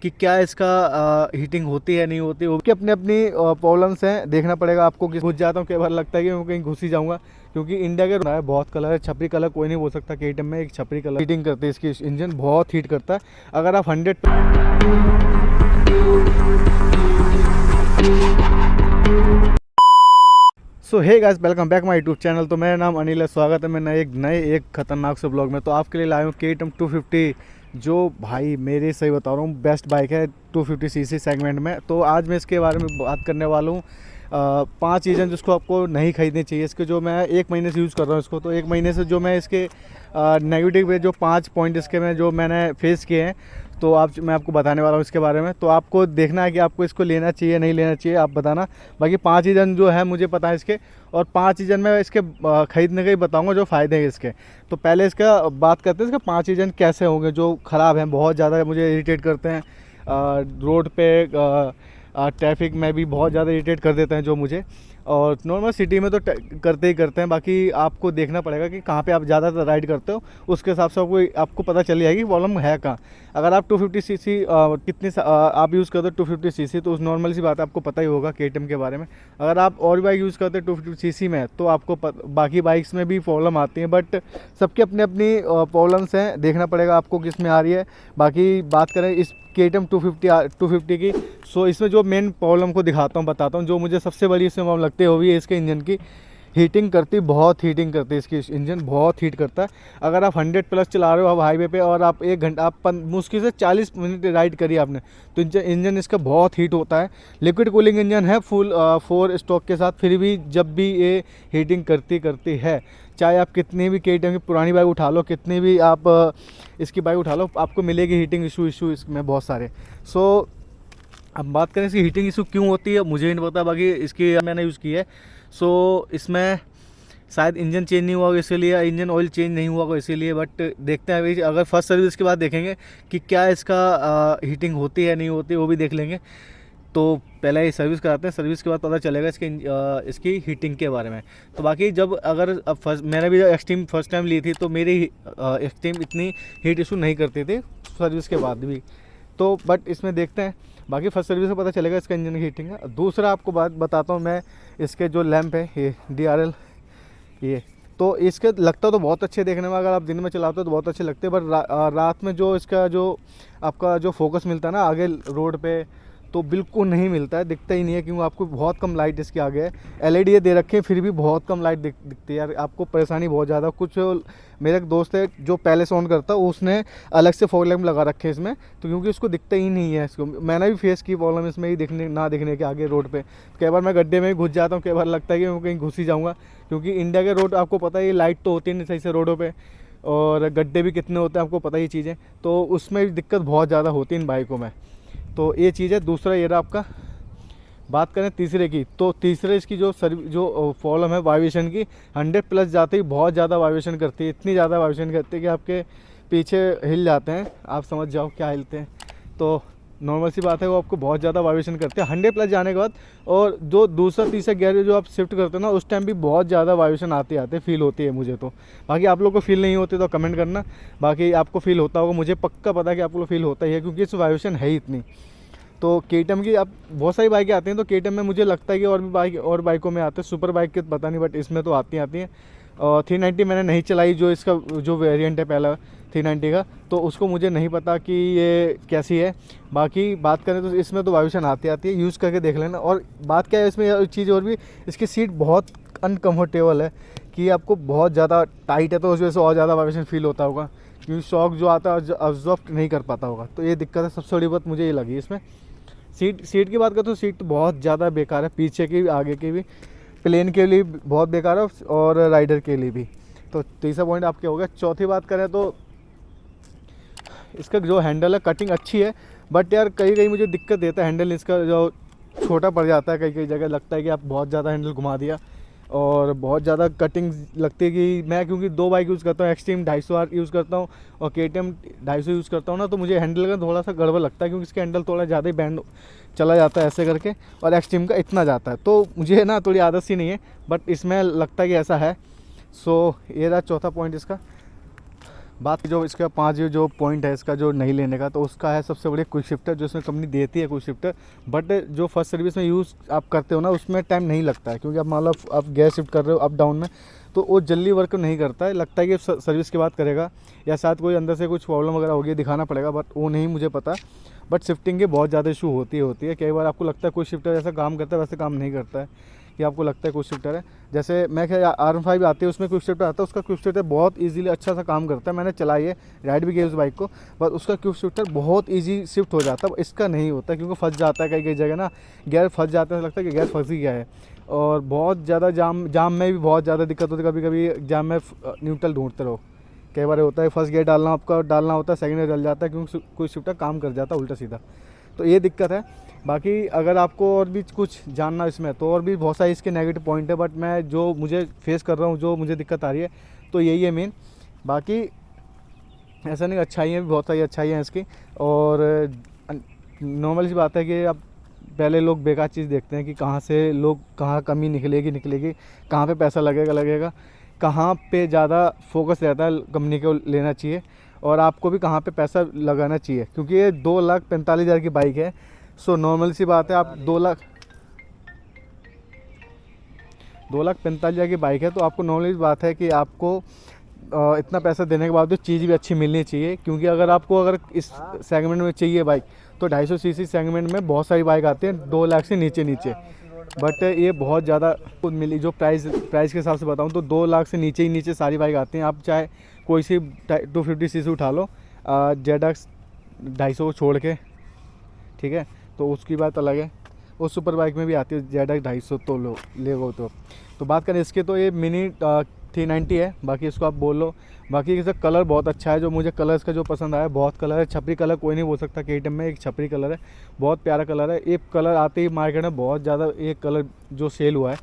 कि क्या इसका हीटिंग होती है नहीं होती, वो कि अपनी अपनी प्रॉब्लम्स हैं, देखना पड़ेगा आपको। कि घुस जाता हूँ, कई बार लगता है कि मैं कहीं घुस ही जाऊँगा, क्योंकि इंडिया के है बहुत कलर है। छपरी कलर कोई नहीं बोल सकता KTM में एक छपरी कलर हीटिंग करती है, इसकी इंजन बहुत हीट करता है। अगर आप 100 so hey guys, welcome back my YouTube channel. तो मेरा नाम अनिल है, स्वागत है मैं नए एक खतरनाक से ब्लॉग में। तो आपके लिए लाया हूँ KTM 250, जो भाई मेरे सही बता रहा हूँ बेस्ट बाइक है 250cc सेगमेंट में। तो आज मैं इसके बारे में बात करने वाला हूँ। 5 चीज़ें जिसको आपको नहीं खरीदनी चाहिए। इसके जो मैं 1 महीने से यूज़ कर रहा हूँ इसको, तो 1 महीने से जो मैं इसके नेगेटिव वे जो 5 पॉइंट इसके मैंने फेस किए हैं, तो मैं आपको बताने वाला हूँ इसके बारे में। तो आपको देखना है कि आपको इसको लेना चाहिए नहीं लेना चाहिए, आप बताना। बाकी 5 चीज़ें जो है मुझे पता है इसके, और 5 चीज़ें मैं इसके ख़रीदने के ही बताऊँगा जो फ़ायदे हैं इसके। तो पहले इसका बात करते हैं इसके 5 चीज़ें कैसे होंगे जो ख़राब हैं, बहुत ज़्यादा मुझे इरिटेट करते हैं रोड पे, ट्रैफिक में भी बहुत ज़्यादा इरिटेट कर देते हैं जो मुझे, और नॉर्मल सिटी में तो करते ही करते हैं। बाकी आपको देखना पड़ेगा कि कहाँ पे आप ज़्यादातर राइड करते हो, उसके हिसाब से आपको पता चल जाएगी प्रॉब्लम है कहाँ। अगर आप 250cc आप यूज़ करते हो 250cc, तो उस नॉर्मल सी बात है, आपको पता ही होगा KTM के बारे में। अगर आप और बाइक यूज़ करते हो 250cc में, तो आपको बाकी बाइक्स में भी प्रॉब्लम आती है, बट सबकी अपनी अपनी प्रॉब्लम्स हैं, देखना पड़ेगा आपको किस में आ रही है। बाकी बात करें इस KTM 250 की, सो इसमें जो मेन प्रॉब्लम को दिखाता हूँ, बताता हूँ। जो मुझे सबसे बड़ी इसमें प्रॉब्लम लगती है वो भी है इसके इंजन की हीटिंग करती, बहुत हीटिंग करती है इसकी इंजन, बहुत हीट करता है। अगर आप 100+ चला रहे हो आप हाईवे पे, और आप 1 घंटा आप मुश्किल से 40 मिनट राइड करी आपने, तो इंजन इसका बहुत हीट होता है। लिक्विड कूलिंग इंजन है फुल 4 स्टॉक के साथ, फिर भी जब भी ये हीटिंग करती है, चाहे आप कितनी भी KTM की पुरानी बाइक उठा लो, कितनी भी आप इसकी बाइक उठा लो, आपको मिलेगी हीटिंग इशू इसमें बहुत सारे। सो अब बात करें इसकी हीटिंग इशू क्यों होती है, मुझे नहीं पता, बाकी इसकी मैंने यूज़ की है। सो इसमें शायद इंजन चेंज नहीं हुआ होगा इसीलिए, इंजन ऑयल चेंज नहीं हुआ होगा इसीलिए, बट देखते हैं अभी। अगर फर्स्ट सर्विस के बाद देखेंगे कि क्या इसका हीटिंग होती है नहीं होती, वो भी देख लेंगे। तो पहले ही सर्विस कराते हैं, सर्विस के बाद पता चलेगा इसकी हीटिंग के बारे में। तो बाकी जब अगर मैंने भी एक्सट्रीम फर्स्ट टाइम ली थी, तो मेरी एक्सट्रीम इतनी हीट इशू नहीं करती थी सर्विस के बाद भी। तो बट इसमें देखते हैं, बाकी फर्स्ट सर्विस से पता चलेगा इसका इंजन की हीटिंग है। दूसरा आपको बात बताता हूँ मैं, इसके जो लैंप है ये DRL, ये तो इसके लगता तो बहुत अच्छे देखने में, अगर आप दिन में चलाते हो तो बहुत अच्छे लगते हैं, पर रात में जो इसका जो आपका जो फोकस मिलता है ना आगे रोड पे, तो बिल्कुल नहीं मिलता है, दिखता ही नहीं है, क्योंकि आपको बहुत कम लाइट इसके आगे है। LED ये दे रखे हैं, फिर भी बहुत कम लाइट दिखती है यार, आपको परेशानी बहुत ज़्यादा। कुछ मेरे एक दोस्त है जो पहले से ऑन करता है, उसने अलग से फॉग लैंप लगा रखे हैं इसमें, तो क्योंकि उसको दिखता ही नहीं है। इसको मैंने भी फेस की प्रॉब्लम इसमें ही दिखने के आगे रोड पे। कई बार मैं गड्ढे में घुस जाता हूँ, कई बार लगता है कि मैं कहीं घुस ही जाऊँगा, क्योंकि इंडिया के रोड आपको पता है लाइट तो होती नहीं सही से रोडों पर, और गड्ढे भी कितने होते हैं आपको पता ही चीज़ें, तो उसमें भी दिक्कत बहुत ज़्यादा होती है इन बाइकों में। तो ये चीज़ है। दूसरा ये रहा आपका, बात करें तीसरे की, तो तीसरे इसकी जो प्रॉब्लम है वाइब्रेशन की, 100+ जाते ही बहुत ज़्यादा वाइब्रेशन करती है, इतनी ज़्यादा वाइब्रेशन करती है कि आपके पीछे हिल जाते हैं, आप समझ जाओ क्या हिलते हैं। तो नॉर्मल सी बात है, वो आपको बहुत ज़्यादा वाइब्रेशन करते हैं 100+ जाने के बाद। और जो दूसरा तीसरा गियर जो आप शिफ्ट करते हो ना, उस टाइम भी बहुत ज़्यादा वाइब्रेशन आते फील होती है मुझे तो। बाकी आप लोग को फील नहीं होती तो कमेंट करना, बाकी आपको फील होता होगा, मुझे पक्का पता है कि आप लोग फील होता ही है, क्योंकि इस वाइब्रेशन है ही इतनी। तो KTM की अब बहुत सारी बाइकें आती हैं, तो KTM में मुझे लगता है कि और भी बाइकों में आते हैं, सुपर बाइक के पता नहीं, बट इसमें तो आती हैं। और 390 मैंने नहीं चलाई, जो इसका जो वेरिएंट है पहला 390 का, तो उसको मुझे नहीं पता कि ये कैसी है। बाकी बात करें तो इसमें तो वाइब्रेशन आती है, यूज़ करके देख लेना। और बात क्या है इसमें चीज़ और भी, इसकी सीट बहुत अनकम्फर्टेबल है, कि आपको बहुत ज़्यादा टाइट है, तो उस वजह से और ज़्यादा वाइब्रेशन फील होता होगा, क्योंकि शॉक जो आता है ऑब्जॉर्व नहीं कर पाता होगा। तो ये दिक्कत है, सबसे बड़ी बात मुझे ये लगी इसमें। सीट की बात करें तो सीट तो बहुत ज़्यादा बेकार है, पीछे की भी आगे की भी, प्लेन के लिए बहुत बेकार है, और राइडर के लिए भी। तो तीसरा पॉइंट आपके हो गया। चौथी बात करें तो इसका जो हैंडल है, कटिंग अच्छी है, बट यार कहीं मुझे दिक्कत देता है हैंडल इसका, जो छोटा पड़ जाता है कई जगह, लगता है कि आप बहुत ज़्यादा हैंडल घुमा दिया, और बहुत ज़्यादा कटिंग लगती है। कि मैं क्योंकि 2 बाइक यूज़ करता हूँ, एक्सट्रीम 250R यूज़ करता हूँ, और KTM 250 यूज़ करता हूँ ना, तो मुझे हैंडल का थोड़ा सा गड़बड़ लगता है, क्योंकि इसका हैंडल थोड़ा ज़्यादा ही बैंड चला जाता है ऐसे करके, और एक्सट्रीम का इतना जाता है, तो मुझे ना थोड़ी आदत सी नहीं है, बट इसमें लगता है कि ऐसा है। सो ये रहा चौथा पॉइंट इसका। बात की जो इसका 5 जो पॉइंट है इसका जो नहीं लेने का, तो उसका है सबसे बड़ी क्विक शिफ्टर, जो इसमें कंपनी देती है क्विक शिफ्टर। बट जो फर्स्ट सर्विस में यूज़ आप करते हो ना, उसमें टाइम नहीं लगता है, क्योंकि आप मान लो आप गैस शिफ्ट कर रहे हो अप डाउन में, तो वो जल्दी वर्क नहीं करता है। लगता है कि सर्विस के बाद करेगा, या शायद कोई अंदर से कुछ प्रॉब्लम वगैरह होगी, दिखाना पड़ेगा, बट वो नहीं मुझे पता। बट शिफ्टिंग की बहुत ज़्यादा इशू होती है। कई बार आपको लगता है क्विक शिफ्टर जैसा काम करता है, वैसे काम नहीं करता है, कि आपको लगता है क्विक शिफ्टर है। जैसे मैं क्या R15 आती है, उसमें क्विक शिफ्टर आता है, उसका क्विक शिफ्टर बहुत इजीली अच्छा सा काम करता है। मैंने चलाई है, राइड भी किया उस बाइक को, बट उसका क्विक शिफ्टर बहुत इजी शिफ्ट हो जाता है। इसका नहीं होता, क्योंकि फंस जाता है कई जगह ना, गियर फंस जाता है, लगता है कि गियर फंस ही गया है। और बहुत ज़्यादा जाम में भी बहुत ज़्यादा दिक्कत होती है। कभी कभी जाम में न्यूट्रल ढूंढते रहो, कई बार होता है फर्स्ट गियर डालना होता है, सेकंड गियर डल जाता है, क्योंकि क्विक शिफ्टर काम कर जाता है उल्टा सीधा। तो ये दिक्कत है। बाकी अगर आपको और भी कुछ जानना इसमें, तो और भी बहुत सारे इसके नेगेटिव पॉइंट है, बट मैं जो मुझे फेस कर रहा हूँ, जो मुझे दिक्कत आ रही है, तो यही है मेन। बाकी ऐसा नहीं, अच्छाइयाँ भी बहुत सारी अच्छाइयाँ हैं इसकी। और नॉर्मल सी बात है कि अब पहले लोग बेकार चीज़ देखते हैं कि कहाँ से लोग कहाँ कमी निकलेगी, कहाँ पे पैसा लगेगा, कहाँ पे ज़्यादा फोकस रहता है कंपनी को लेना चाहिए, और आपको भी कहाँ पे पैसा लगाना चाहिए, क्योंकि ये 2,45,000 की बाइक है। सो नॉर्मल सी बात है, आप 2,45,000 की बाइक है, तो आपको नॉर्मल सी बात है कि आपको इतना पैसा देने के बाद भी चीज़ भी अच्छी मिलनी चाहिए। क्योंकि अगर इस सेगमेंट में चाहिए बाइक, तो 250 सीसी सेगमेंट में बहुत सारी बाइक आती हैं 2 लाख से नीचे। बट ये बहुत ज़्यादा खुद मिली, जो प्राइस के हिसाब से बताऊं तो 2 लाख से नीचे सारी बाइक आती हैं। आप चाहे कोई सी 250 सीसी उठा लो, ZX 250 को छोड़ के, ठीक है, तो उसकी बात अलग है। उस सुपर बाइक में भी आती है ZX 250, तो लो ले गो। तो बात करें इसके, तो ये मिनी 390 है, बाकी इसको आप बोल लो। बाकी इसका कलर बहुत अच्छा है, जो मुझे कलर इसका जो पसंद आया, बहुत कलर है, छपरी कलर कोई नहीं बोल सकता KTM में एक छपरी कलर है, बहुत प्यारा कलर है। एक कलर आते ही मार्केट में बहुत ज़्यादा एक कलर जो सेल हुआ है,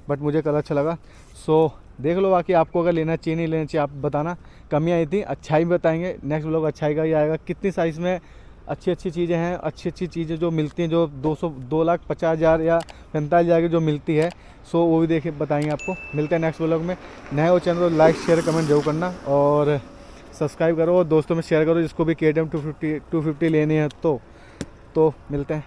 बट मुझे कलर अच्छा लगा। सो देख लो, बाकी आपको अगर लेना चाहिए नहीं लेना चाहिए आप बताना। कमियाँ आई थी, अच्छाई भी बताएंगे, नेक्स्ट व्लॉग अच्छाई का ही आएगा। कितनी साइज़ में अच्छी चीज़ें हैं, अच्छी चीज़ें जो मिलती हैं, जो 2,50,000 या 45,000 की जो मिलती है, सो वो भी देखे बताएंगे आपको। मिलते हैं नेक्स्ट व्लॉग में। नए हो चैनल को लाइक शेयर कमेंट जरूर करना, और सब्सक्राइब करो और दोस्तों में शेयर करो, जिसको भी KTM 250 लेनी है। तो मिलते हैं।